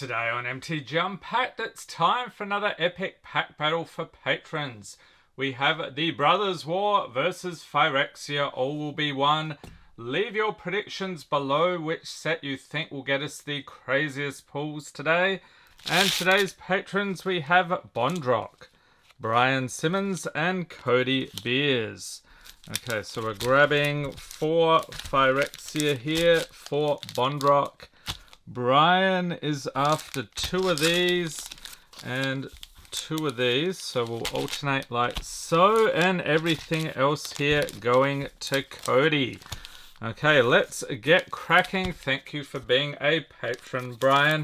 Today on MTG Unpacked, it's time for another epic pack battle for patrons. We have the Brothers War versus Phyrexia. All will be one. Leave your predictions below which set you think will get us the craziest pulls today. And today's patrons we have Bondrock, Brian Simmons and Cody Beers. Okay, so we're grabbing 4 Phyrexia here, 4 Bondrock. Brian is after 2 of these and 2 of these, so we'll alternate like so, and everything else here going to Cody. Okay, let's get cracking. Thank you for being a patron, Brian.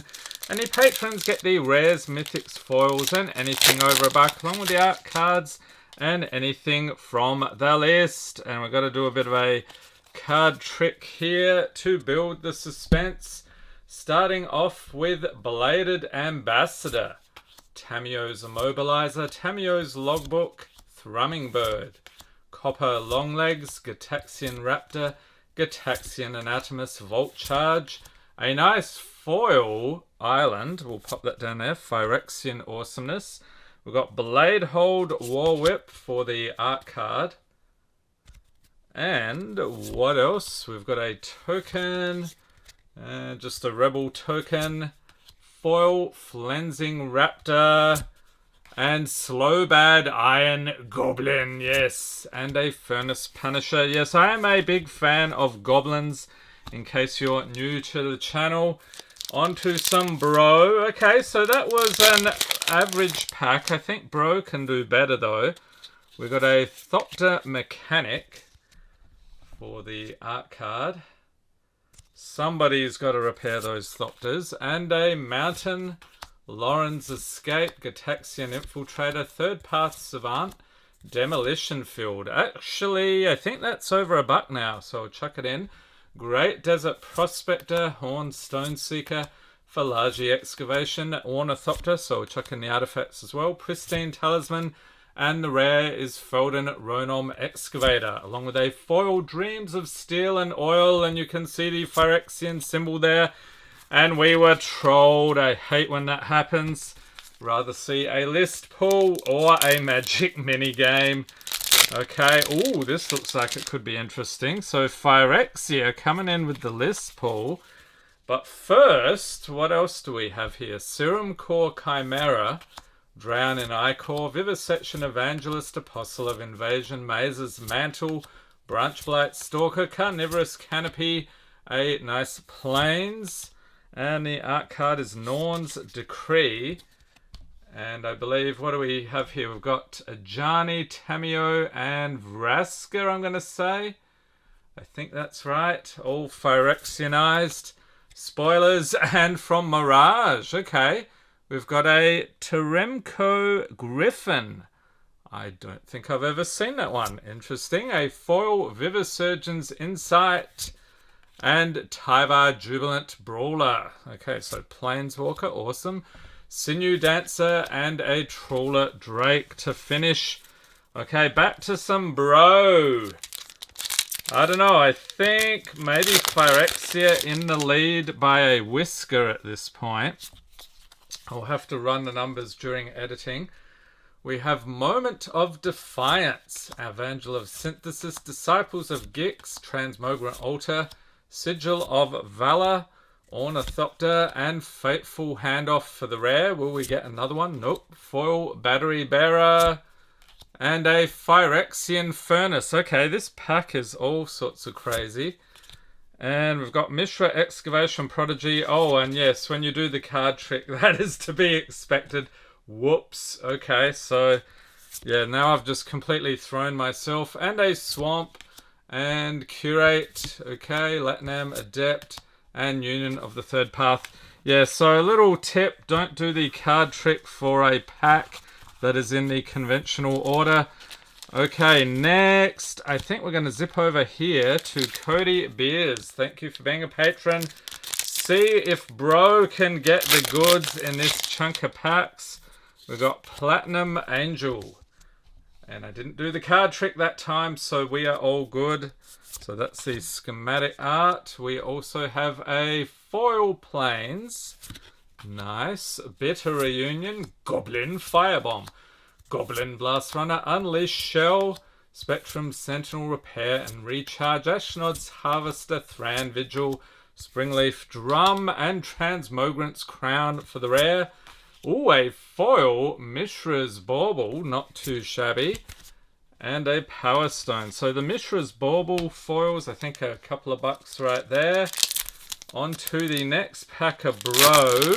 Any patrons get the rares, mythics, foils, and anything over $1 along with the art cards and anything from the list. And we've got to do a bit of a card trick here to build the suspense. Starting off with Bladed Ambassador, Tamiyo's Immobilizer, Tamiyo's Logbook, Thrumming Bird, Copper Longlegs, Gataxian Raptor, Gataxian Anatomist, Volt Charge, a nice foil island, we'll pop that down there, Phyrexian Awesomeness. We've got Blade Hold War Whip for the art card. And what else? We've got a token, just a Rebel token, foil Flensing Raptor, and Slowbad Iron Goblin, yes, and a Furnace Punisher. Yes, I am a big fan of goblins, in case you're new to the channel. On to some Bro. Okay, so that was an average pack. I think Bro can do better, though. We've got a Thopter Mechanic for the art card. Somebody's got to repair those Thopters. And a Mountain Lauren's Escape, Gataxian Infiltrator, Third Path Savant, Demolition Field. Actually, I think that's over $1 now, so I'll chuck it in. Great Desert Prospector, Horn Stoneseeker, Phalaji Excavation, Ornithopter, so we'll chuck in the artifacts as well. Pristine Talisman, and the rare is Felden Ronom Excavator, along with a foil Dreams of Steel and Oil, and you can see the Phyrexian symbol there. And we were trolled. I hate when that happens. Rather see a list pull or a magic mini game. Okay, ooh, this looks like it could be interesting. So Phyrexia coming in with the list pull. But first, what else do we have here? Serum Core Chimera, Drown in Ichor, Vivisection Evangelist, Apostle of Invasion, Mazes Mantle, Branchblight Stalker, Carnivorous Canopy, a nice Plains, and the art card is Norn's Decree. And I believe, what do we have here? We've got Ajani, Tamiyo, and Vraska, I'm going to say. I think that's right. All Phyrexianized. Spoilers, and from Mirage. Okay. We've got a Teremco Griffin. I don't think I've ever seen that one. Interesting. A foil Vivisurgeon's Insight and Tyvar Jubilant Brawler. Okay, so Planeswalker, awesome. Sinew Dancer and a Trawler Drake to finish. Okay, back to some Bro. I don't know, I think maybe Phyrexia in the lead by a whisker at this point. I'll have to run the numbers during editing. We have Moment of Defiance, Evangel of Synthesis, Disciples of Gix, Transmogrant Altar, Sigil of Valor, Ornithopter, and Fateful Handoff for the rare. Will we get another one? Nope. Foil Battery Bearer and a Phyrexian Furnace. Okay, this pack is all sorts of crazy. And we've got Mishra Excavation Prodigy. Oh, and yes, when you do the card trick, that is to be expected. Whoops. Okay, so yeah, now I've just completely thrown myself. And a Swamp and Curate. Okay, Latinam Adept and Union of the Third Path. Yeah, so a little tip, don't do the card trick for a pack that is in the conventional order. Okay, next, I think we're going to zip over here to Cody Beers. Thank you for being a patron. See if Bro can get the goods in this chunk of packs. We've got Platinum Angel. And I didn't do the card trick that time, so we are all good. So that's the schematic art. We also have a foil Plains Nice. Bitter Reunion. Goblin Firebomb. Goblin Blast Runner. Unleash Shell. Spectrum Sentinel Repair and Recharge. Ashnod's Harvester. Thran Vigil. Springleaf Drum. And Transmogrant's Crown for the rare. Ooh, a foil Mishra's Bauble. Not too shabby. And a Power Stone. So the Mishra's Bauble foils, I think, are a couple of bucks right there. On to the next pack of Bro.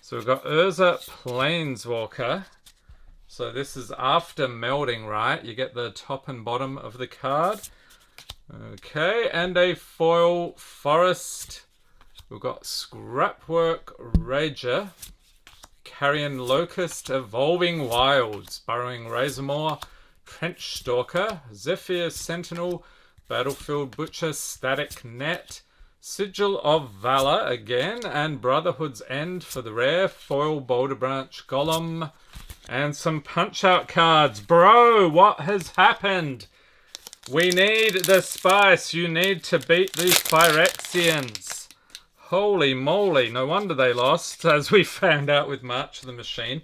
So we've got Urza Planeswalker. So this is after melding, right? You get the top and bottom of the card. Okay, and a foil Forest. We've got Scrapwork Rager. Carrion Locust, Evolving Wilds. Burrowing Razormaw. Trench Stalker. Zephyr Sentinel. Battlefield Butcher. Static Net. Sigil of Valor again, and Brotherhood's End for the rare. Foil Boulder Branch Golem, and some Punch-Out cards. Bro, what has happened? We need the spice. You need to beat these Phyrexians. Holy moly, no wonder they lost, as we found out with March of the Machine.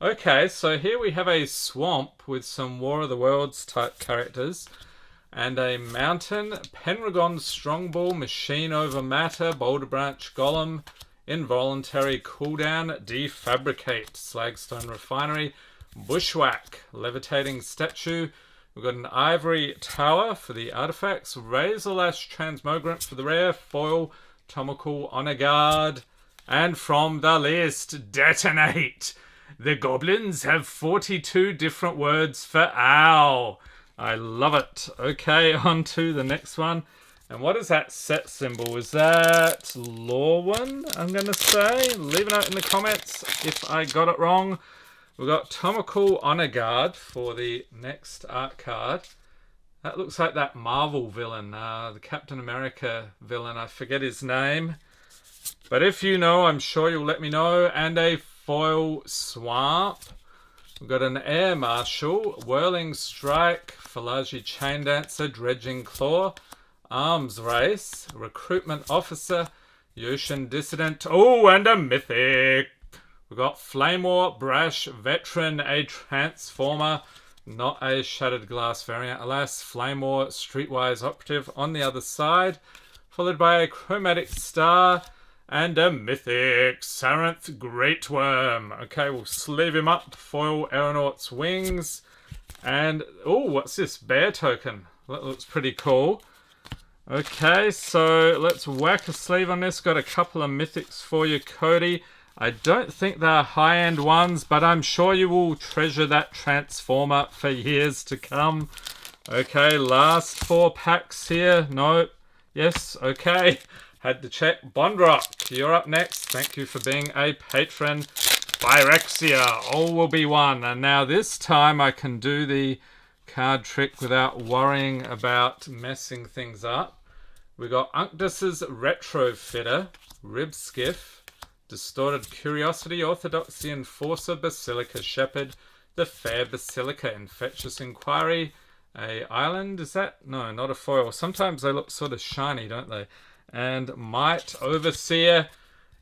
Okay, so here we have a swamp with some War of the Worlds type characters. And a mountain, Pendragon Strongball, Machine Over Matter, Boulder Branch Golem, Involuntary Cooldown, Defabricate, Slagstone Refinery, Bushwhack, Levitating Statue. We've got an Ivory Tower for the artifacts, Razorlash Transmogrant for the rare, foil, Tomahawk Honor Guard, and from the list, Detonate. The goblins have 42 different words for owl. I love it. Okay, on to the next one. And what is that set symbol? Is that Lorwyn, I'm going to say? Leave a note in the comments if I got it wrong. We've got Tomahawk Honor Guard for the next art card. That looks like that Marvel villain, the Captain America villain. I forget his name. But if you know, I'm sure you'll let me know. And a foil Swamp. We've got an Air Marshal, Whirling Strike, Falaji Chain Dancer, Dredging Claw, Arms Race, Recruitment Officer, Yoshin Dissident, oh, and a Mythic. We've got Flame War, Brash, Veteran, a Transformer, not a Shattered Glass variant, alas, Flame War, Streetwise Operative on the other side, followed by a Chromatic Star, and a Mythic, Saranth Greatworm. Okay, we'll sleeve him up. Foil Aeronaut's Wings. And, oh, what's this? Bear token. That looks pretty cool. Okay, so let's whack a sleeve on this. Got a couple of Mythics for you, Cody. I don't think they're high-end ones, but I'm sure you will treasure that Transformer for years to come. Okay, last 4 packs here. No. Yes, okay. Had to check. Bondrock, you're up next. Thank you for being a patron. Phyrexia, all will be one. And now this time I can do the card trick without worrying about messing things up. We got Unctus's Retrofitter, Rib Skiff, Distorted Curiosity, Orthodoxy Enforcer, Basilica Shepherd, the Fair Basilica, Infectious Inquiry, a Island, is that? No, not a foil. Sometimes they look sort of shiny, don't they? And Might Overseer.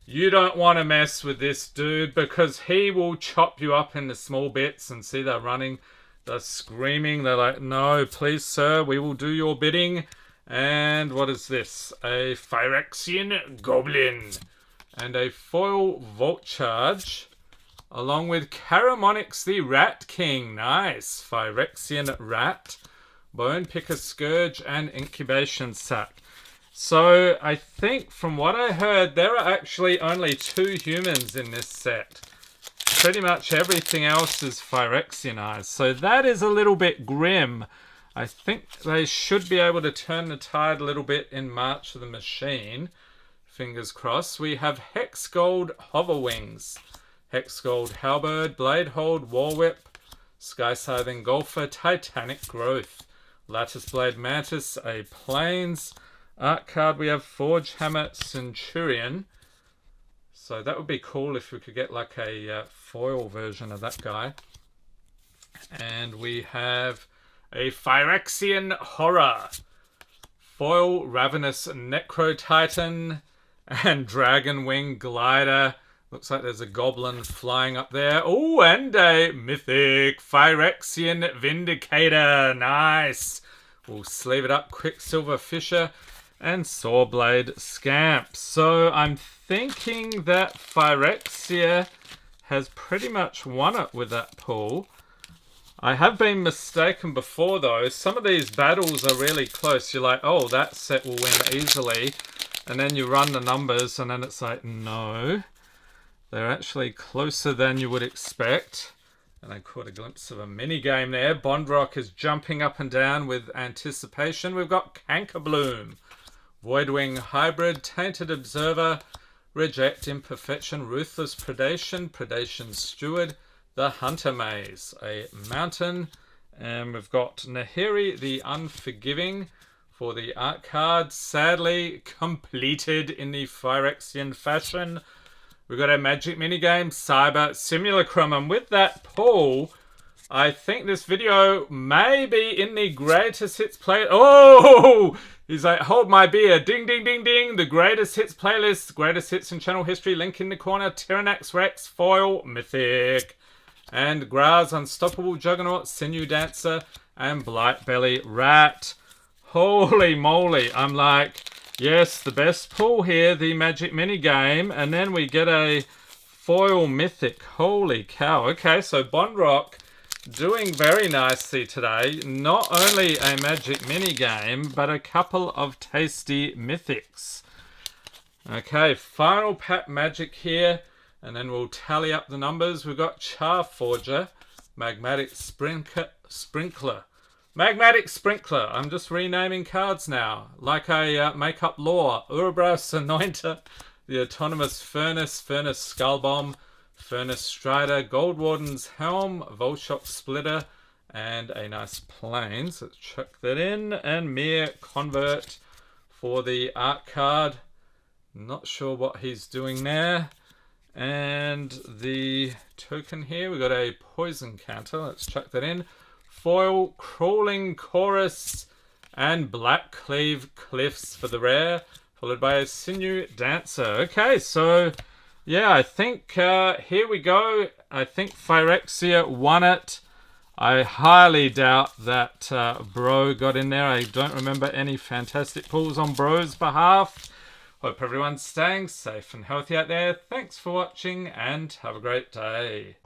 You don't want to mess with this dude because he will chop you up into small bits. And see, they're running, they're screaming. They're like, no, please, sir, we will do your bidding. And what is this? A Phyrexian Goblin. And a foil Vault Charge. Along with Caramonix the Rat King. Nice. Phyrexian Rat. Bone Picker Scourge and Incubation Sac. So, I think from what I heard, there are actually only 2 humans in this set. Pretty much everything else is Phyrexianized. So that is a little bit grim. I think they should be able to turn the tide a little bit in March of the Machine. Fingers crossed. We have Hexgold Hoverwings, Hexgold Halberd, Bladehold Warwhip, Skyscythe Engulfer, Titanic Growth, Lattice Blade Mantis, a Plains. Art card, we have Forge Hammer Centurion. So that would be cool if we could get like a foil version of that guy. And we have a Phyrexian Horror. Foil Ravenous Necro Titan and Dragon Wing Glider. Looks like there's a goblin flying up there. Oh, and a mythic Phyrexian Vindicator. Nice. We'll sleeve it up. Quicksilver Fisher and Sawblade Scamp. So I'm thinking that Phyrexia has pretty much won it with that pull. I have been mistaken before, though. Some of these battles are really close. You're like, oh, that set will win easily. And then you run the numbers, and then it's like, no. They're actually closer than you would expect. And I caught a glimpse of a mini game there. Bondrock is jumping up and down with anticipation. We've got Cankerbloom, Voidwing Hybrid, Tainted Observer, Reject Imperfection, Ruthless Predation, Predation Steward, the Hunter Maze, a mountain. And we've got Nahiri the Unforgiving for the art card. Sadly completed in the Phyrexian fashion. We've got a Magic minigame, Cyber Simulacrum. And with that pull, I think this video may be in the greatest hits play. Oh! He's like, hold my beer. Ding, ding, ding, ding. The greatest hits playlist. Greatest hits in channel history. Link in the corner. Tyrannax Rex. Foil. Mythic. And Gra's Unstoppable Juggernaut. Sinew Dancer. And Blightbelly Rat. Holy moly. I'm like, yes, the best pull here. The Magic minigame. And then we get a foil mythic. Holy cow. Okay, so Bondrock doing very nicely today. Not only a Magic minigame, but a couple of tasty mythics. Okay, final pack Magic here, and then we'll tally up the numbers. We've got Charforger, Magmatic Sprinkler. Magmatic Sprinkler. I'm just renaming cards now, like I make up lore. Urubras Anointer, the Autonomous Furnace, Furnace Skullbomb, Furnace Strider, Gold Warden's Helm, Volshock Splitter, and a nice plane. So let's chuck that in. And Mere Convert for the art card. Not sure what he's doing there. And the token here, we've got a Poison Counter. Let's chuck that in. Foil, Crawling Chorus, and Black Cleave Cliffs for the rare, followed by a Sinew Dancer. Okay, so yeah, I think here we go. I think Phyrexia won it. I highly doubt that Bro got in there. I don't remember any fantastic pulls on Bro's behalf. Hope everyone's staying safe and healthy out there. Thanks for watching and have a great day.